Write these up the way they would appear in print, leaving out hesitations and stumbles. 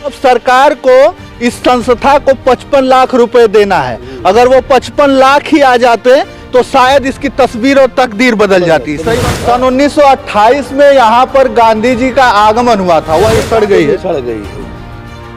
अब सरकार को इस संस्था को 55 लाख रुपए देना है। अगर वो 55 लाख ही आ जाते तो शायद इसकी तस्वीर और तकदीर बदल जाती। सन 1928 में यहाँ पर गांधी जी का आगमन हुआ था, वह सड़ गई है।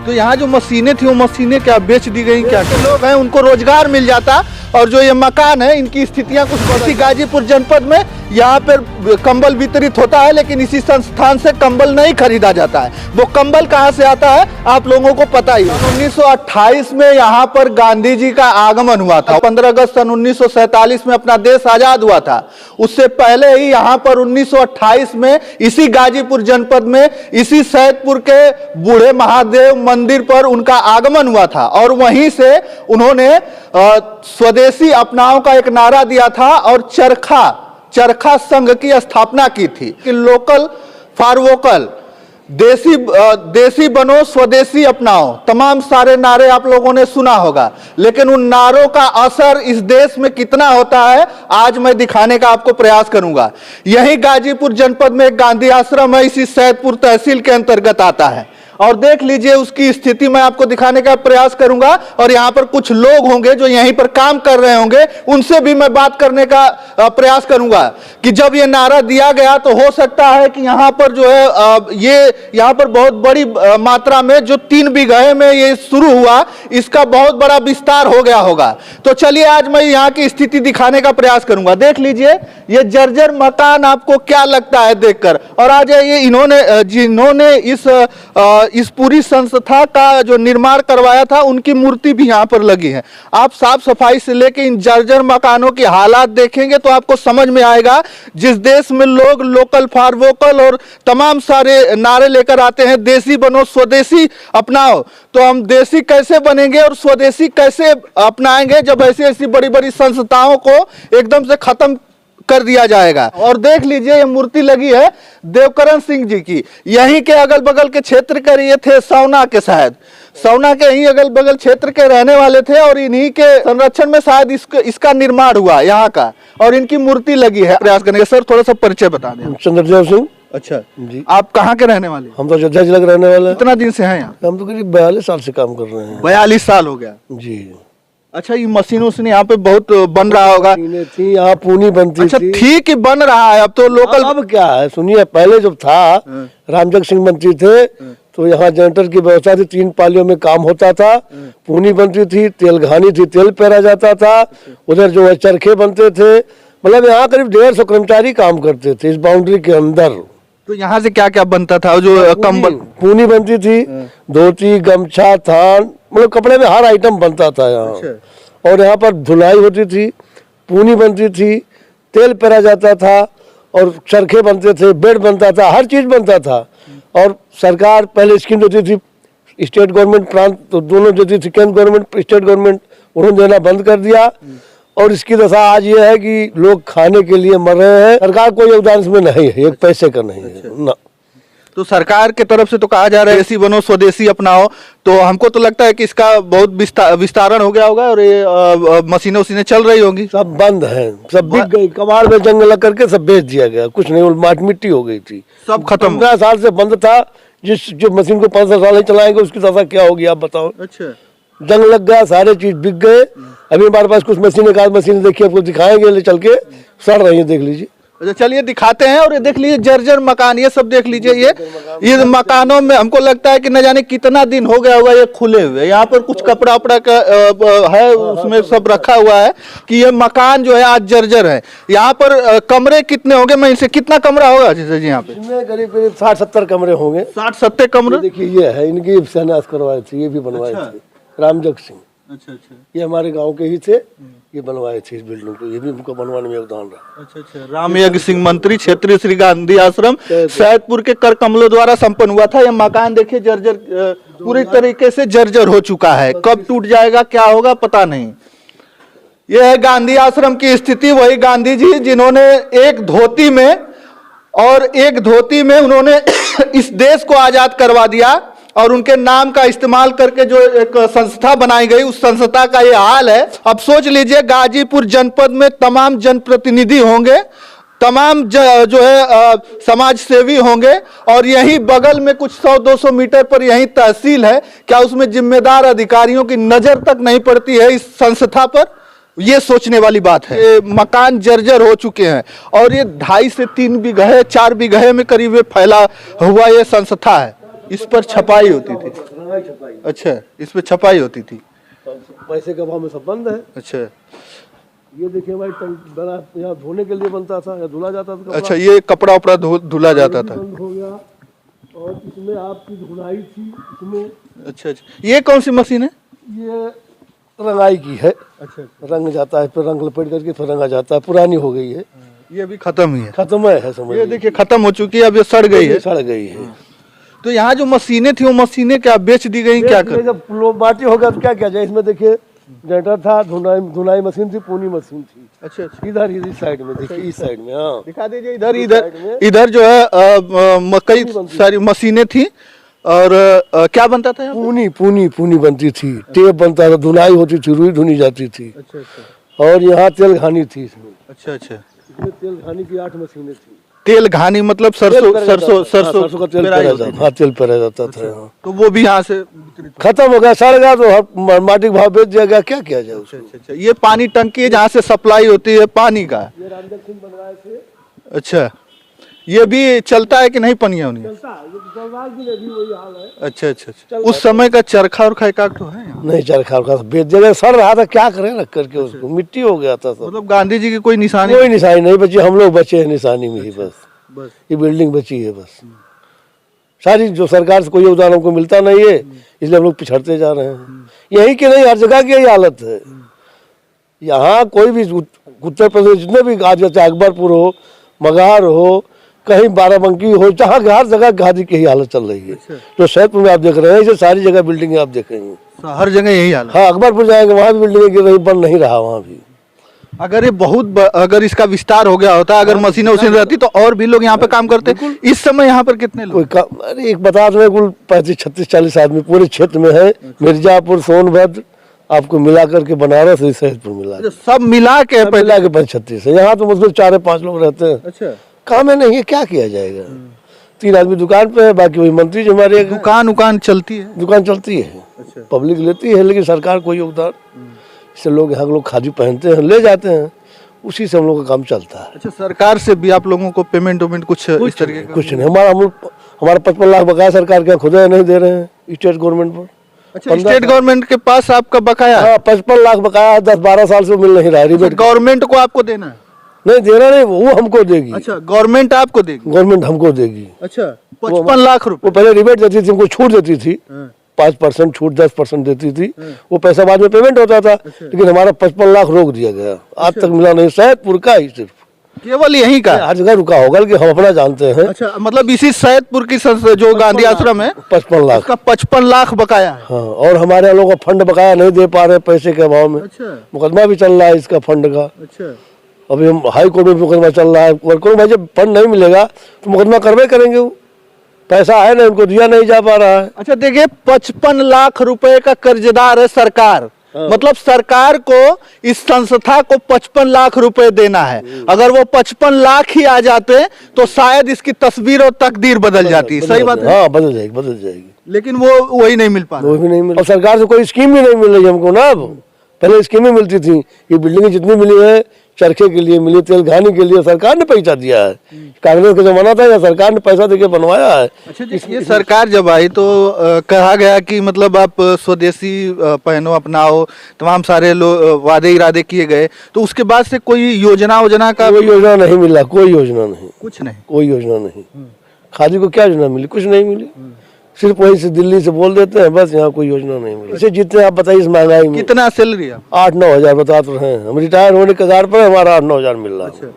तो यहाँ जो मशीनें थी वो मशीनें क्या बेच दी गई? क्या लोग हैं उनको रोजगार मिल जाता। और जो ये मकान है इनकी स्थितियां कुछ बदली। गाजीपुर जनपद में यहाँ पर कंबल वितरित होता है, लेकिन इसी संस्थान से कंबल नहीं खरीदा जाता है। वो कंबल कहाँ से आता है आप लोगों को पता ही। 1928 में यहाँ पर गांधी जी का आगमन हुआ था। 15 अगस्त सन 1947 में अपना देश आजाद हुआ था। उससे पहले ही यहाँ पर 1928 में इसी गाजीपुर जनपद में इसी सैदपुर के बूढ़े महादेव मंदिर पर उनका आगमन हुआ था। और वहीं से उन्होंने स्वदेशी अपनाओ का एक नारा दिया था और चरखा संघ की स्थापना की थी कि लोकल फॉर वोकल, देसी बनो स्वदेशी अपनाओ। तमाम सारे नारे आप लोगों ने सुना होगा, लेकिन उन नारों का असर इस देश में कितना होता है आज मैं दिखाने का आपको प्रयास करूंगा। यही गाजीपुर जनपद में एक गांधी आश्रम है, इसी सैदपुर तहसील के अंतर्गत आता है। और देख लीजिए उसकी स्थिति मैं आपको दिखाने का प्रयास करूंगा। और यहाँ पर कुछ लोग होंगे जो यहीं पर काम कर रहे होंगे, उनसे भी मैं बात करने का प्रयास करूंगा कि जब ये नारा दिया गया तो हो सकता है कि यहाँ पर जो है ये यहाँ पर बहुत बड़ी मात्रा में जो 3 बीघे में ये शुरू हुआ, इसका बहुत बड़ा विस्तार हो गया होगा। तो चलिए आज मैं यहाँ की स्थिति दिखाने का प्रयास करूंगा। देख लीजिए ये जर्जर मकान आपको क्या लगता है देखकर। और आज ये इन्होंने जिन्होंने इस पूरी संस्था का जो निर्माण करवाया था उनकी मूर्ति भी यहाँ पर लगी है। आप साफ सफाई से लेके इन जर्जर मकानों के हालात देखेंगे तो आपको समझ में आएगा। जिस देश में लोग लोकल फॉर वोकल और तमाम सारे नारे लेकर आते हैं, देसी बनो स्वदेशी अपनाओ, तो हम देसी कैसे बनेंगे और स्वदेशी कैसे अपनाएंगे जब ऐसी ऐसी बड़ी बड़ी संस्थाओं को एकदम से खत्म कर दिया जाएगा। और देख लीजिए ये मूर्ति लगी है देवकरण सिंह जी की। यहीं के अगल बगल के क्षेत्र के ये थे सौना के, शायद सौना के ही अगल बगल क्षेत्र के रहने वाले थे। और इन्हीं के संरक्षण में शायद इसका निर्माण हुआ यहाँ का, और इनकी मूर्ति लगी है। प्रयास करेंगे सर, थोड़ा सा परिचय बता दें। चंद्रदेव सिंह। अच्छा जी, आप कहाँ के रहने वाले? हम तो अयोध्या जिला के रहने वाले हैं। कितना दिन से हैं यहाँ? हम तो करीब 42 साल से काम कर रहे हैं। 42 साल हो गया जी। अच्छा, ये मशीन उसीन यहाँ पे बहुत बन रहा होगा। थी यहाँ पूनी बनती अच्छा, थी। ठीक ही बन रहा है अब तो लोकल। अब क्या है सुनिए, पहले जब था रामजग सिंह मंत्री थे तो यहाँ जनरेटर की व्यवस्था थी, 3 पालियों में काम होता था। पूनी बनती थी, तेल घानी थी, तेल पेरा जाता था। उधर जो है चरखे बनते थे। मतलब यहाँ करीब 150 कर्मचारी काम करते थे इस बाउंड्री के अंदर। तो यहाँ से क्या क्या बनता था? जो कंबल पूनी बनती थी, धोती गमछा थान, मतलब कपड़े में हर आइटम बनता था यहाँ। अच्छा। और यहाँ पर धुलाई होती थी, पूनी बनती थी, तेल पेरा जाता था, और चरखे बनते थे, बेड बनता था, हर चीज बनता था। और सरकार पहले स्कीम देती थी, स्टेट गवर्नमेंट प्रांत तो दोनों देती थी, केंद्र गवर्नमेंट स्टेट गवर्नमेंट, उन्होंने देना बंद कर दिया। और इसकी दशा आज ये है कि लोग खाने के लिए मर रहे हैं। सरकार कोई योगदान इसमें नहीं है, 1 पैसे का नहीं है ना। तो सरकार के तरफ से तो कहा जा रहा है देसी बनो स्वदेशी अपनाओ, तो हमको तो लगता है कि इसका बहुत विस्तारण हो गया होगा और ये मशीनें उसीने चल रही होंगी। सब बंद है, सब बिक गई, कबाड़ में जंग लग करके सब बेच दिया गया, कुछ नहीं, माट मिट्टी हो गई थी, सब खत्म। 15 साल से बंद था। जो मशीन को 15 साल नहीं चलाएंगे उसकी दशा क्या होगी आप बताओ। अच्छा, जंग लग गया, सारे चीज बिक गए। अभी हमारे पास कुछ मशीन, एक आध मशीन देखिए, आपको दिखाएंगे ले चल के, सड़ रही है, देख लीजिए। अच्छा चलिए दिखाते हैं। और ये देख लीजिए जर्जर मकान, ये सब देख लीजिए। ये मकानों में हमको लगता है कि न जाने कितना दिन हो गया होगा ये खुले हुए। यहाँ पर कुछ कपड़ा वपड़ा का है, उसमें सब रखा हुआ है कि ये मकान जो है आज जर्जर है। यहाँ पर कमरे कितने होंगे? मैं इनसे कितना कमरा होगा जैसे जी यहाँ पे? इसमें करीब 60-70 कमरे होंगे। 60-70 कमरे। देखिए ये है, इनकी शिलान्यास करवाए थे, ये भी बनवाए थे रामजग सिंह। अच्छा अच्छा, ये हमारे गांव के ही थे, ये बनवाए थे इस बिल्डिंग को, ये भी उनको बनवाने में योगदान रहा। अच्छा अच्छा। रामयज्ञ सिंह मंत्री, क्षेत्रीय श्री गांधी आश्रम, सैदपुर के कर कमलों द्वारा संपन्न हुआ था। यह मकान देखिए जर्जर, पूरी तरीके से जर्जर हो चुका है। कब टूट जाएगा क्या होगा पता नहीं। यह है गांधी आश्रम की स्थिति। वही गांधी जी जिन्होंने एक धोती में उन्होंने इस देश को आजाद करवा दिया। और उनके नाम का इस्तेमाल करके जो एक संस्था बनाई गई, उस संस्था का ये हाल है। अब सोच लीजिए गाजीपुर जनपद में तमाम जनप्रतिनिधि होंगे तमाम जो है समाज सेवी होंगे और यहीं बगल में कुछ 100-200 मीटर पर यहीं तहसील है। क्या उसमें जिम्मेदार अधिकारियों की नजर तक नहीं पड़ती है इस संस्था पर? ये सोचने वाली बात है। ये मकान जर्जर हो चुके हैं और ये 2.5 से 3 बीघे 4 बीघे में करीब फैला हुआ ये संस्था है। इस पर छपाई होती थी। अच्छा, इस पर छपाई होती थी। पैसे का भाव में सब बंद है। अच्छा, ये देखिए भाई, बना यहाँ धोने के लिए बनता था या धुला जाता था। अच्छा, ये कपड़ा उपड़ा धुला जाता था। बंद हो गया और इसमें आपकी धुलाई थी इसमें। अच्छा, ये कौन सी मशीन है? ये रंगाई की है। अच्छा, रंग जाता है, फिर रंग लपेट करके फिर रंगा जाता है। पुरानी हो गई है, ये भी खत्म ही है। खत्म है समझ। ये देखिए खत्म हो चुकी है, अब ये सड़ गई है। सड़ गई है। तो यहाँ जो मशीनें थी वो मशीनें क्या बेच दी गई? क्या कर? जब माटी होगा तो क्या क्या जाए? इसमें देखिए जनरेटर था, धुनाई मशीन थी, पूनी मशीन थी। अच्छा, इधर इस साइड में देखिए, इस साइड में। हाँ, दिखा दीजिए। इधर जो है कई सारी मशीनें थी और क्या बनता था यहाँ? पूनी बनती थी, टेप बनता था, धुनाई होती थी, रुई धुनी जाती थी। अच्छा, और यहाँ तेल घानी थी इसमें। अच्छा, इसमें तेल घानी की 8 मशीनें थी। तेल घानी मतलब सरसों का तेल पेरा जाता। हाँ, तेल पेरा जाता था। तो वो भी यहाँ से खत्म हो गया, सड़ गया, तो माटी का भाव बेच दिया गया। क्या किया जाए उसको? अच्छा, ये पानी टंकी है जहाँ से सप्लाई होती है पानी का। ये रामदेव सिंह बनवाए थे। अच्छा, ये भी चलता है कि नहीं? पनिया उनिया चलता है, ये तो चल भी भी वही हाल है। अच्छा, अच्छा। उस समय का चरखा और खैका तो है यहाँ? नहीं, चरखा का बेच दिया गया, सड़ रहा था, क्या करें रख करके उसको, मिट्टी हो गया था सब। मतलब गांधी जी की कोई निशानी? कोई निशानी नहीं बची, हम लोग बचे हैं निशानी में ही बस। ये बिल्डिंग बची है बस। सारी जो सरकार से कोई योगदान हमको मिलता नहीं है, इसलिए हम लोग पिछड़ते जा रहे हैं। यही की नहीं, हर जगह की यही हालत है। यहाँ कोई भी उत्तर प्रदेश जितने भी आज जैसे अकबरपुर हो, मगहर हो, कहीं बाराबंकी हो, जहाँ हर जगह खादी की ही हालत चल रही है। जो सैदपुर में आप देख रहे हैं, इसे सारी जगह बिल्डिंग आप देखेंगे, हर जगह यही हाल है। हाँ, अकबरपुर जाएंगे वहाँ भी बिल्डिंग गिर रही, बन नहीं रहा वहाँ भी। अगर ये अगर इसका विस्तार हो गया होता, अगर मशीनें रहती तो और भी लोग यहाँ पे काम करते। इस समय यहाँ पर कितने लोग? अरे एक बता दें, कुल 35, 36, 40 आदमी पूरे क्षेत्र में है। मिर्जापुर, सोनभद्र, आपको मिला करके बनारस, सैदपुर मिला सब मिला के 35-36 है। यहाँ तो मुश्किल 4-5 लोग रहते हैं। अच्छा, काम है नहीं है, क्या किया जाएगा? 3 आदमी दुकान पे है, बाकी वही मंत्री जी हमारे। दुकान चलती है? दुकान चलती है। अच्छा। पब्लिक लेती है, लेकिन सरकार कोई योगदान। इससे लोग यहाँ लोग खादी पहनते हैं, ले जाते हैं, उसी से हम लोग का काम चलता है। अच्छा, सरकार से भी आप लोगों को पेमेंट कुछ इस तरीके का? कुछ नहीं, हमारा 55 लाख बकाया सरकार के खुद नहीं दे रहे हैं स्टेट गवर्नमेंट पर। अच्छा, स्टेट गवर्नमेंट के पास आपका बकाया? हाँ, 55 लाख बकाया 10-12 साल से मिल नहीं रहा है। गवर्नमेंट को आपको देना है? नहीं, देना नहीं, वो हमको देगी। अच्छा, गवर्नमेंट आपको देगी? गवर्नमेंट हमको देगी। अच्छा, 55 लाख रुपए? वो पहले रिबेट देती थी, हमको छूट देती थी। 5% छूट, 10% देती थी। वो पैसा बाद में पेमेंट होता था। लेकिन हमारा 55 लाख रोक दिया गया, आज तक मिला नहीं। सैदपुर का ही सिर्फ, केवल यहीं का? हर जगह रुका होगा कि हम अपना जानते हैं। अच्छा, मतलब इसी सैदपुर की जो गांधी आश्रम है 55 लाख का 55 लाख बकाया है। हाँ, और हमारे लोग का फंड बकाया नहीं दे पा रहे पैसे के अभाव में। अच्छा, मुकदमा भी चल रहा है इसका फंड का। अच्छा, अभी हम हाई कोर्ट में मुकदमा चल रहा है। भाई जब फंड नहीं मिलेगा तो मुकदमा करवे करेंगे। वो पैसा है ना, उनको दिया नहीं जा पा रहा है। अच्छा, देखिए 55 लाख रुपए का कर्जदार है सरकार। मतलब सरकार को इस संस्था को 55 लाख रुपए देना है। अगर वो 55 लाख ही आ जाते तो शायद इसकी तस्वीर और तकदीर बदल जाती। सही बात है? हाँ, बदल जाएगी। लेकिन वो वही नहीं मिल पा रहा। वो भी नहीं मिल, और सरकार से कोई स्कीम भी नहीं मिल रही हमको ना। अब पहले स्कीमें मिलती थी, ये बिल्डिंग जितनी मिली है चरखे के लिए मिली, तेल घानी के लिए सरकार ने पैसा दिया है। कांग्रेस का जमाना था या सरकार ने पैसा देके बनवाया है। अच्छा, ये सरकार जब आई तो कहा गया कि मतलब आप स्वदेशी पहनो, अपनाओ, तमाम सारे वादे इरादे किए गए। तो उसके बाद से कोई योजना का? कोई योजना नहीं मिला, कोई योजना नहीं, कुछ नहीं, कोई योजना नहीं। खादी को क्या योजना मिली? कुछ नहीं मिली। सिर्फ वहीं से दिल्ली से बोल देते हैं बस, यहाँ कोई योजना नहीं मिली। इसे जितने आप बताइए इस महंगाई में। कितना सैलरी है? 8-9 हजार बता तो रहे हैं। हम रिटायर होने के कगार पर, हमारा 8-9 हजार मिल रहा है।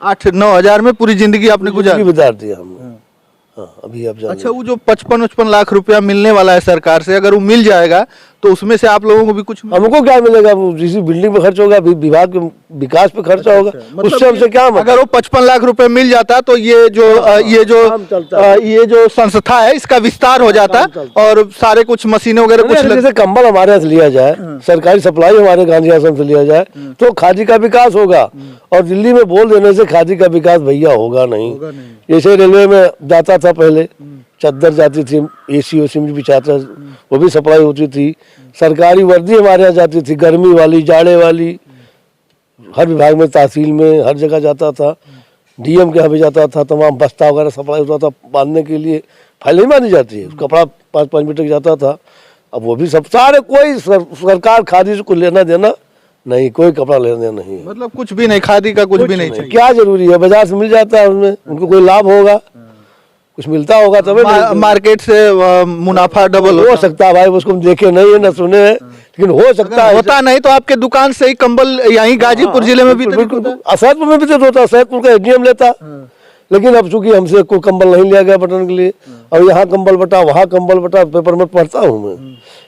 8-9 हजार में पूरी जिंदगी आपने गुजार दिया हमने। हाँ, अभी आप अच्छा, वो जो 55-55 लाख रुपया मिलने वाला है सरकार से, अगर वो मिल जाएगा तो उसमें से आप लोगों को भी कुछ हमको क्या मिलेगा? वो जिस बिल्डिंग पे खर्च होगा, विभाग के विकास पे खर्चा होगा, उससे हमसे क्या मतलब? अगर वो 55 लाख रुपए मिल जाता तो ये जो संस्था है इसका विस्तार हो जाता और सारे कुछ मशीनें वगैरह कुछ जैसे कंबल हमारे यहाँ से लिया जाए, सरकारी सप्लाई हमारे गांधी आश्रम से लिया जाए तो खादी का विकास होगा। और दिल्ली में बोल देने से खादी का विकास भैया होगा नहीं। जैसे रेलवे में जाता था पहले, चद्दर जाती थी, एसी ओसी में बिछाता, वो भी सप्लाई होती थी। सरकारी वर्दी हमारे यहाँ जाती थी, गर्मी वाली, जाड़े वाली, हर विभाग में, तहसील में, हर जगह जाता था। डीएम के यहाँ भी जाता था, तमाम बस्ता वगैरह सप्लाई होता था बांधने के लिए। फाइल नहीं बांधी जाती है, कपड़ा 5-5 मीटर जाता था। अब वो भी सब सारे, कोई सरकार खादी से कुछ लेना देना नहीं, कोई कपड़ा लेना देना नहीं, मतलब कुछ भी नहीं, खादी का कुछ भी नहीं चाहिए। क्या जरूरी है? बाजार से मिल जाता है, उसमें उनको कोई लाभ होगा, कुछ मिलता होगा तभी मार्केट से मुनाफा डबल हो सकता है। भाई उसको हम देखे नहीं है, ना सुने हैं, लेकिन हो सकता है। होता नहीं तो आपके दुकान से ही कंबल यहीं गाजीपुर जिले में भी सैदपुर में वितरित होता, सैदपुर का एडीएम लेता। लेकिन अब चूंकि हमसे कोई कंबल नहीं लिया गया बटन के लिए, और यहाँ कंबल बटा, वहाँ कंबल बटा, पेपर में पढ़ता हूँ मैं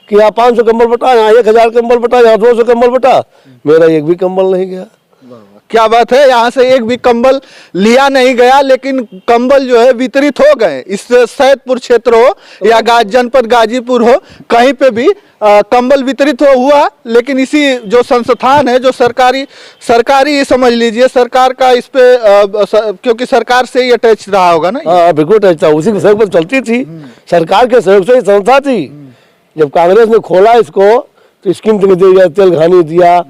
कि यहाँ 500 कंबल बटा, यहाँ 1000 कंबल बटा, यहाँ 200 कंबल बटा, मेरा एक भी कंबल नहीं गया। क्या बात है, यहाँ से एक भी कंबल लिया नहीं गया, लेकिन कंबल जो है वितरित हो गए। इस सैदपुर क्षेत्र हो या जनपद गाजीपुर हो, कहीं पे भी कंबल वितरित हुआ। लेकिन इसी जो संस्थान है, जो सरकारी समझ लीजिए, सरकार का इस पे क्योंकि सरकार से ही अटैच रहा होगा ना। हाँ बिल्कुल अटैच था, उसी के सहयोग पर चलती थी, सरकार के सहयोग से ही संस्था थी। जब कांग्रेस ने खोला इसको तो स्कीम दिया, तेल घानी दिया,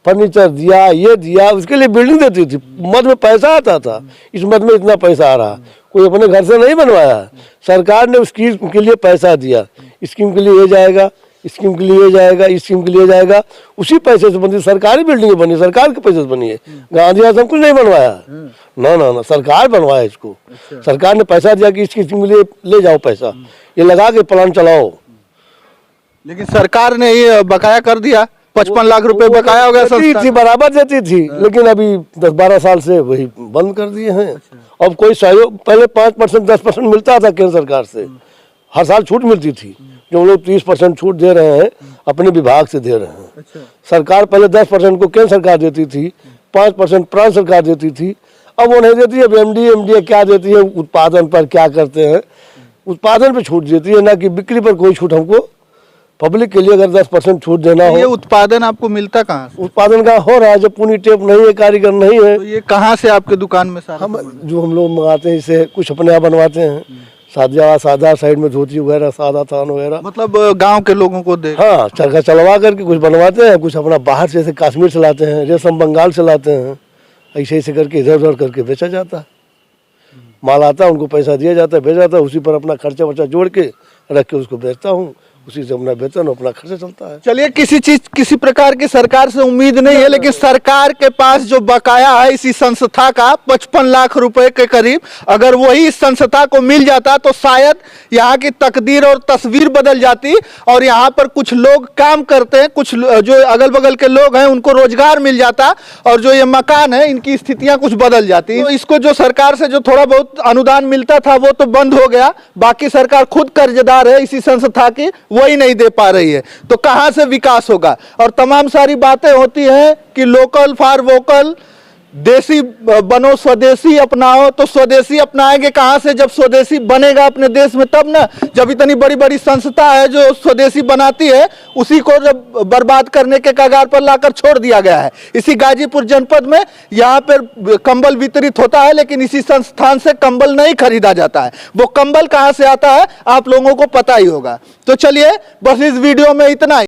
फर्नीचर दिया, ये दिया, उसके लिए बिल्डिंग देती थी। मद में पैसा आता था, इस मद में इतना पैसा आ रहा, कोई अपने घर से नहीं बनवाया, सरकार ने उस स्कीम के लिए पैसा दिया। स्कीम के लिए ये जाएगा, स्कीम के लिए जाएगा, स्कीम के लिए जाएगा, उसी पैसे से बनी सरकारी बिल्डिंग बनी, सरकार के पैसे से बनी है। गांधी आश्रम कुछ नहीं बनवाया, ना ना ना, सरकार बनवाया इसको। सरकार ने पैसा दिया कि इसकी स्कीम के लिए ले जाओ पैसा, ये लगा के प्लान चलाओ। लेकिन सरकार ने ये बकाया कर दिया, 55 लाख रुपए बकाया हो गया। थी बराबर देती थी, लेकिन अभी 10-12 साल से वही बंद कर दिए हैं। अब कोई सहयोग, पहले 5% 10% मिलता था केंद्र सरकार से, हर साल छूट मिलती थी। जो लोग 30% छूट दे रहे हैं अपने विभाग से दे रहे हैं। सरकार पहले 10% को केंद्र सरकार देती थी, 5% प्रांत सरकार देती थी, अब वो नहीं देती। अब एमडीए क्या देती है? उत्पादन पर क्या करते हैं, उत्पादन पर छूट देती है, ना कि बिक्री पर कोई छूट। हमको पब्लिक के लिए अगर 10% छूट देना हो, ये उत्पादन आपको मिलता कहाँ से? उत्पादन का हो रहा है, जब पूरी टेप नहीं है, कारीगर नहीं है, तो ये कहाँ से आपके दुकान में सारा? हम लोग मंगाते हैं, इसे कुछ अपने यहाँ बनवाते हैं, सादा साइड में धोती वगैरह, सादा थान वगैरह, मतलब गांव के लोगों को दे। हाँ, चरखा चलवा करके कुछ बनवाते हैं, कुछ अपना बाहर से, कश्मीर से लाते हैं, रेशम बंगाल से लाते हैं, ऐसे ऐसे करके इधर उधर करके बेचा जाता है। माल आता है, उनको पैसा दिया जाता है, भेजा जाता है, उसी पर अपना खर्चा वर्चा जोड़ के रख के उसको बेचता हूँ, उसी से अपना वेतन अपना खर्चा चलता है। चलिए, किसी प्रकार की सरकार से उम्मीद नहीं है, लेकिन सरकार के पास जो बकाया है इसी संस्था का 55 लाख रुपए के करीब, अगर वही इस संस्था को मिल जाता तो शायद यहाँ की तकदीर और तस्वीर बदल जाती। और यहाँ पर कुछ लोग काम करते हैं, कुछ जो अगल बगल के लोग हैं उनको रोजगार मिल जाता, और जो ये मकान है इनकी स्थितियां कुछ बदल जाती। तो इसको जो सरकार से जो थोड़ा बहुत अनुदान मिलता था वो तो बंद हो गया, बाकी सरकार खुद कर्जदार है इसी संस्था की, वही नहीं दे पा रही है, तो कहां से विकास होगा? और तमाम सारी बातें होती हैं कि लोकल फॉर वोकल, देसी बनो स्वदेशी अपनाओ, तो स्वदेशी अपनाएंगे कहां से? जब स्वदेशी बनेगा अपने देश में तब ना। जब इतनी बड़ी बड़ी संस्था है जो स्वदेशी बनाती है, उसी को जब बर्बाद करने के कगार पर लाकर छोड़ दिया गया है। इसी गाजीपुर जनपद में यहाँ पर कंबल वितरित होता है, लेकिन इसी संस्थान से कंबल नहीं खरीदा जाता है। वो कंबल कहां से आता है आप लोगों को पता ही होगा। तो चलिए, बस इस वीडियो में इतना ही।